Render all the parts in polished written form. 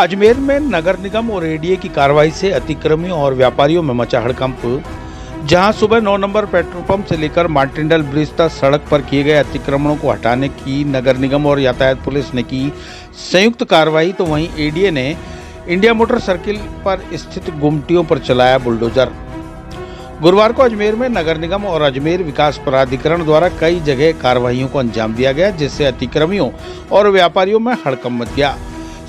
अजमेर में नगर निगम और एडीए की कार्रवाई से अतिक्रमियों और व्यापारियों में मचा हड़कंप। जहां सुबह 9 नंबर पेट्रोल पंप से लेकर मार्टिंडल ब्रिज तक सड़क पर किए गए अतिक्रमणों को हटाने की नगर निगम और यातायात पुलिस ने की संयुक्त कार्रवाई, तो वहीं एडीए ने इंडिया मोटर सर्किल पर स्थित गुमटियों पर चलाया बुलडोजर। गुरुवार को अजमेर में नगर निगम और अजमेर विकास प्राधिकरण द्वारा कई जगह कार्रवाइयों को अंजाम दिया गया, जिससे अतिक्रमियों और व्यापारियों में हड़कंप मच गया।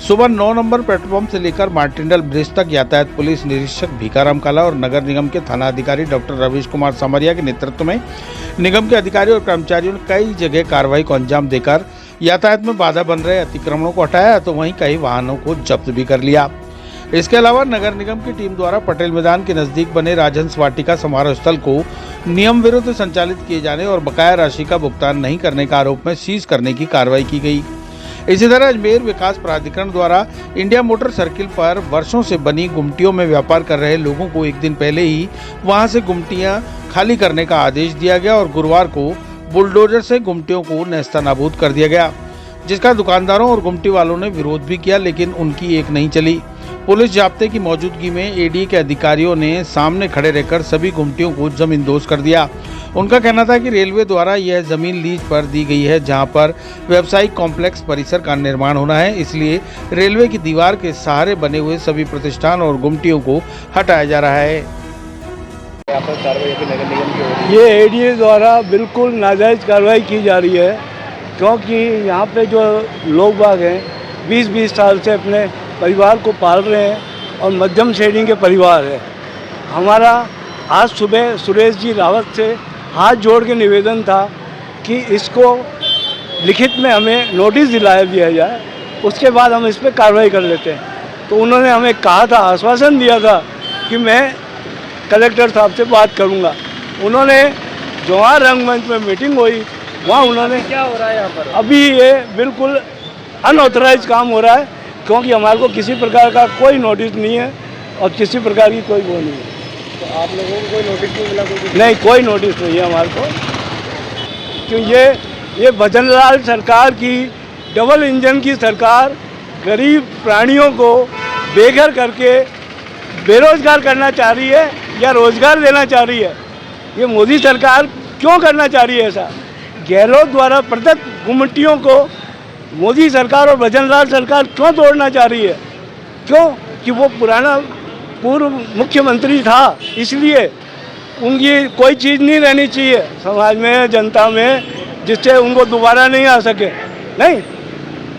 सुबह 9 नंबर पेट्रोल पंप से लेकर मार्टिंडल ब्रिज तक यातायात पुलिस निरीक्षक भीखाराम काला और नगर निगम के थाना अधिकारी डॉक्टर रवीश कुमार सामरिया के नेतृत्व में निगम के अधिकारियों और कर्मचारियों ने कई जगह कार्रवाई को अंजाम देकर यातायात में बाधा बन रहे अतिक्रमणों को हटाया, तो वहीं कई वाहनों को जब्त भी कर लिया। इसके अलावा नगर निगम की टीम द्वारा पटेल मैदान के नजदीक बने राजहंस वाटिका समारोह स्थल को नियम विरुद्ध संचालित किए जाने और बकाया राशि का भुगतान नहीं करने का आरोप में सीज करने की कार्रवाई की गई। इसी तरह अजमेर विकास प्राधिकरण द्वारा इंडिया मोटर सर्किल पर वर्षों से बनी गुमटियों में व्यापार कर रहे लोगों को एक दिन पहले ही वहां से गुमटियां खाली करने का आदेश दिया गया और गुरुवार को बुलडोजर से गुमटियों को नेस्तनाबूद कर दिया गया, जिसका दुकानदारों और गुमटी वालों ने विरोध भी किया, लेकिन उनकी एक नहीं चली। पुलिस जाब्ते की मौजूदगी में एडीए के अधिकारियों ने सामने खड़े रहकर सभी गुमटियों को जमींदोज कर दिया। उनका कहना था कि रेलवे द्वारा यह जमीन लीज पर दी गई है, जहां पर व्यावसायिक कॉम्प्लेक्स परिसर का निर्माण होना है, इसलिए रेलवे की दीवार के सहारे बने हुए सभी प्रतिष्ठान और गुमटियों को हटाया जा रहा है। ये एडीए द्वारा बिल्कुल नाजायज कार्रवाई की जा रही है, क्योंकि यहाँ पे जो लोग बाग हैं 20-20 साल से अपने परिवार को पाल रहे हैं और मध्यम श्रेणी के परिवार है। हमारा आज सुबह सुरेश जी रावत से हाथ जोड़ के निवेदन था कि इसको लिखित में हमें नोटिस दिला दिया जाए, उसके बाद हम इस पर कार्रवाई कर लेते हैं। तो उन्होंने हमें कहा था, आश्वासन दिया था कि मैं कलेक्टर साहब से बात करूंगा। उन्होंने जवाहर रंगमंच में मीटिंग हुई, वहाँ उन्होंने क्या हो रहा है यहाँ पर? अभी ये बिल्कुल अनऑथराइज काम हो रहा है, क्योंकि हमारे को किसी प्रकार का कोई नोटिस नहीं है और किसी प्रकार की कोई वो नहीं है। तो आप लोगों को कोई नोटिस नहीं मिला? नहीं, कोई नोटिस नहीं है हमारे को, क्यों ये भजनलाल सरकार की डबल इंजन की सरकार गरीब प्राणियों को बेघर करके बेरोजगार करना चाह रही है या रोजगार देना चाह रही है। ये मोदी सरकार क्यों करना चाह रही है ऐसा? गहलोत द्वारा प्रदत्त गुमटियों को मोदी सरकार और भजनलाल सरकार क्यों तोड़ना चाह रही है? क्यों? कि वो पुराना पूर्व मुख्यमंत्री था, इसलिए उनकी कोई चीज़ नहीं रहनी चाहिए समाज में, जनता में, जिससे उनको दोबारा नहीं आ सके। नहीं,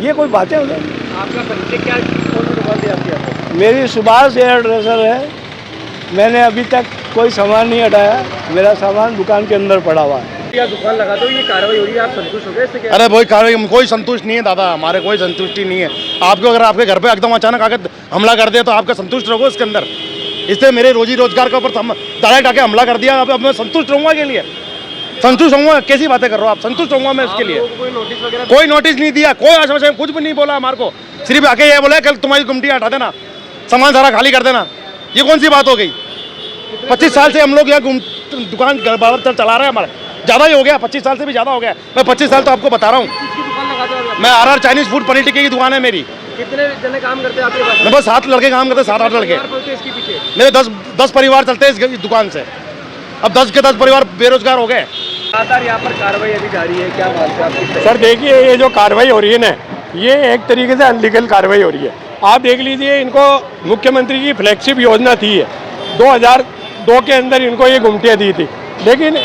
ये कोई बातें हो गई। आपका परिचय क्या, कौन सी दुकान थी आपकी? मेरी सुभाष एयर ड्रेसर है। मैंने अभी तक कोई सामान नहीं हटाया, मेरा सामान दुकान के अंदर पड़ा हुआ है। या दुकान लगा दो, ये कार्रवाई हो रही है, आप संतुष्ट हो गए इससे? अरे भाई कार्रवाई कोई संतुष्ट नहीं है दादा, हमारे कोई संतुष्टि नहीं है। आपको अगर आपके घर पे एकदम अचानक आकर हमला कर दे तो आपका संतुष्ट रहोगे इसके अंदर? इससे मेरे रोजी रोजगार के ऊपर डायरेक्ट आके हमला कर दिया, अब मैं संतुष्ट रहूँगा के लिए? संतुष्ट होऊंगा? कैसी बातें कर रहा हूँ आप? संतुष्ट होऊंगा मैं इसके लिए? कोई नोटिस नहीं दिया, कोई आश्वासन कुछ भी नहीं बोला हमारे को, सिर्फ आके ये बोला कल तुम्हारी गुमटी हटा देना, सामान सारा खाली कर देना। ये कौन सी बात हो गई? 25 साल से हम लोग यहाँ दुकान बराबर चला रहे हैं, हमारे ज़्यादा ही हो गया, 25 साल से भी ज़्यादा हो गया। मैं 25 साल तो आपको बता रहा हूँ। मैं RR चाइनीज फूड पनीर टिक्के की दुकान है मेरी। कितने जने काम करते हैं आपके पास? मेरे पास 7 लड़के काम करते हैं, 7-8 लड़के। इसके पीछे मेरे 10 परिवार चलते हैं इस दुकान से। अब 10 के 10 परिवार बेरोजगार हो गए। लगातार यहाँ पर कार्रवाई अभी जारी है, क्या बात है आपकी? सर देखिए, ये जो कार्रवाई हो रही है ना, ये एक तरीके से अनलीगल कार्रवाई हो रही है। आप देख लीजिए, इनको मुख्यमंत्री की फ्लैगशिप योजना थी, 2002 के अंदर इनको ये गुमटियाँ दी थी, लेकिन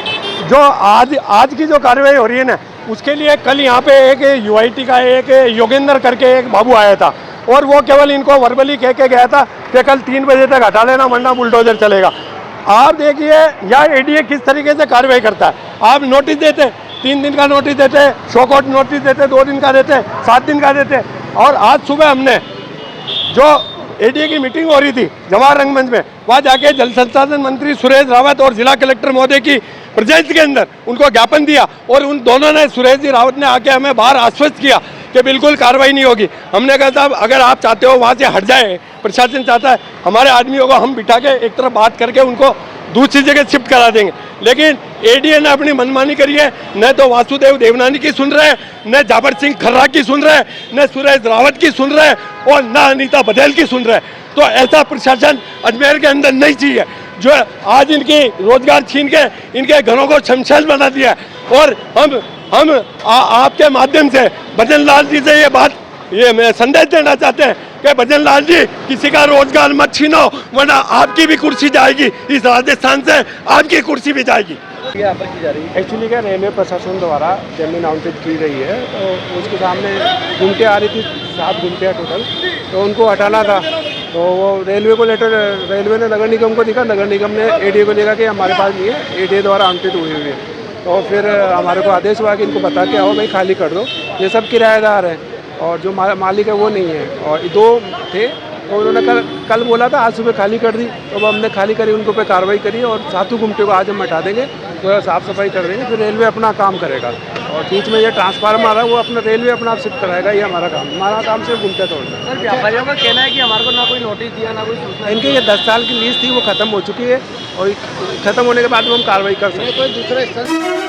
जो आज की जो कार्रवाई हो रही है ना, उसके लिए कल यहाँ पे एक UIT का एक योगेंद्र करके एक बाबू आया था और वो केवल इनको वर्बली कह के गया था कि कल 3 बजे तक हटा लेना वरना बुलडोजर चलेगा। आप देखिए यहाँ एडीए किस तरीके से कार्रवाई करता है। आप नोटिस देते, 3 दिन का नोटिस देते, शोकआउट नोटिस देते, 2 दिन का देते, 7 दिन का देते, और आज सुबह हमने जो एडीए की मीटिंग हो रही थी जवाहर रंगमंच में, वहाँ जाके जल संसाधन मंत्री सुरेश रावत और जिला कलेक्टर महोदय की प्रेजेंस के अंदर उनको ज्ञापन दिया और उन दोनों ने, सुरेश जी रावत ने आके हमें बाहर आश्वस्त किया कि बिल्कुल कार्रवाई नहीं होगी। हमने कहा साहब अगर आप चाहते हो वहाँ से हट जाए, प्रशासन चाहता है हमारे आदमियों को हम बिठा के एक तरफ बात करके उनको दूसरी जगह शिफ्ट करा देंगे, लेकिन एडीए ने अपनी मनमानी करी है। न तो वासुदेव देवनानी की सुन रहे हैं, न जाबर सिंह खर्रा की सुन रहे हैं, न सुरेश रावत की सुन रहे हैं और न अनीता बघेल की सुन रहे हैं। तो ऐसा प्रशासन अजमेर के अंदर नहीं चाहिए जो आज इनकी रोजगार छीन के इनके घरों को शमशान बना दिया है। और हम आपके माध्यम से भजन लाल जी से ये मैं संदेश देना चाहते हैं कि भजन लाल जी किसी का रोजगार मत छीनो, वरना आपकी भी कुर्सी जाएगी, इस राजस्थान से आपकी कुर्सी भी जाएगी। यहाँ पर की जा रही है एक्चुअली क्या रेलवे प्रशासन द्वारा जमीन आवंटित की गई है, तो उसके सामने गुमटे आ रही थी, 7 गुमटे टोटल, तो उनको हटाना था। तो वो रेलवे को लेटर रेलवे ने नगर निगम को दिखा, नगर निगम ने एडीए को लिखा कि हमारे पास नहीं है, एडीए द्वारा आवंटित हुई है। तो फिर हमारे को आदेश हुआ कि इनको बता के आओ भाई खाली कर दो, ये सब किराएदार हैं और जो मालिक है वो नहीं है। और 2 थे तो उन्होंने कल बोला था, आज सुबह खाली कर दी, तो अब हमने खाली करी, उनको पे कार्रवाई करी और 7 गुमटे को आज हम हटा देंगे, तो साफ़ सफाई कर देंगे, फिर रेलवे अपना काम करेगा। और बीच में ये ट्रांसफार्मर आ रहा है वो अपना रेलवे अपना शिफ्ट कराएगा, ये हमारा काम सिर्फ गुमटे तोड़ना। सर व्यापारियों का कहना है कि हमारे को ना कोई नोटिस दिया ना कोई सूचना। इनकी ये 10 साल की लीज थी वो ख़त्म हो चुकी है और ख़त्म होने के बाद हम कार्रवाई कर सकते हैं।